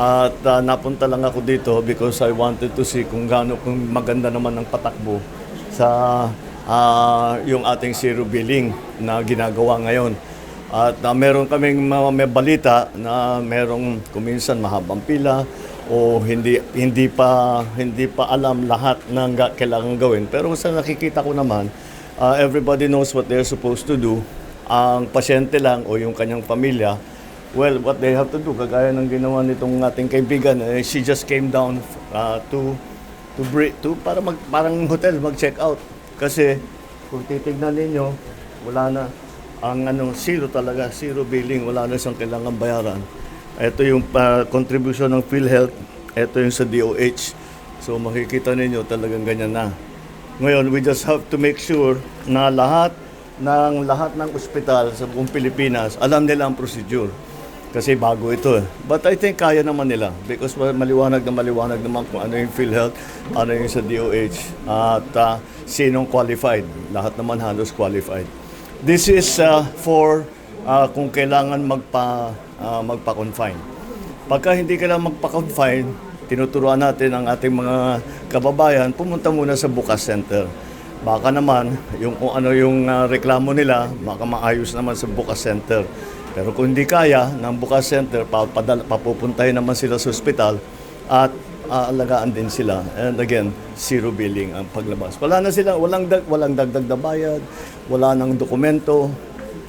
At napunta lang ako dito because I wanted to see kung maganda naman ang patakbo sa yung ating zero billing na ginagawa ngayon. At meron kaming may balita na merong kuminsan mahabang pila o hindi pa alam lahat ng kailangan gawin. Pero sa nakikita ko naman, everybody knows what they're supposed to do. Ang pasyente lang o yung kanyang pamilya, well, what they have to do, kagaya ng ginawa nitong ating kaibigan, she just came down parang hotel mag-check out. Kasi kung titignan ninyo, wala na ang zero talaga, zero billing, wala na siyang kailangan bayaran. Ito yung contribution ng PhilHealth, ito yung sa DOH. So makikita ninyo talagang ganyan na. Ngayon, we just have to make sure na lahat ng ospital sa buong Pilipinas, alam nila ang procedure. Kasi bago ito eh. But I think kaya naman nila because maliwanag naman kung ano yung PhilHealth, ano yung sa DOH, at sinong qualified. Lahat naman halos qualified. This is for kung kailangan magpa-confine. Pagka hindi kailangan magpa-confine, tinuturuan natin ang ating mga kababayan, pumunta muna sa Bukas Center. Baka naman, kung ano yung reklamo nila, baka maayos naman sa Bukas Center. Pero kung hindi kaya ng Bukas Center, papupuntahin naman sila sa ospital at aalagaan din sila. And again, zero billing ang paglabas. Wala na sila, walang dagdag na bayad, wala nang dokumento,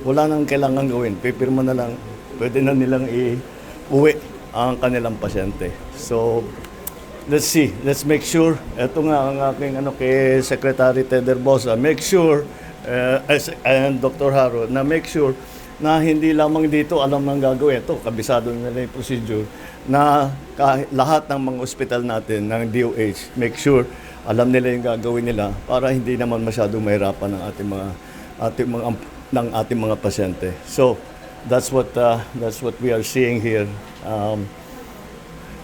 wala nang kailangan gawin. Pipirma na lang, pwede na nilang i-uwi ang kanilang pasyente. So, let's see. Let's make sure. Ito nga ang aking kay Secretary Ted Herbosa. Make sure, and Dr. Haro, na make sure na hindi lamang dito alam nang gagawin. Ito, kabisado nila yung procedure na lahat ng mga ospital natin, ng DOH, make sure alam nila yung gagawin nila para hindi naman masyadong mahirapan ng ating mga pasyente. So, that's what we are seeing here.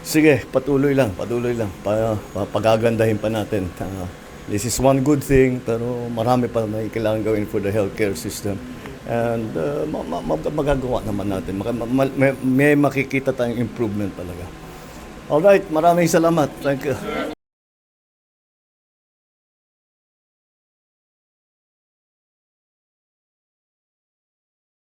Sige, patuloy lang. Pagagandahin pa natin. This is one good thing, pero marami pa na kailangan gawin for the healthcare system. And magagawa naman natin. May makikita tayong improvement talaga. Alright, maraming salamat. Thank you.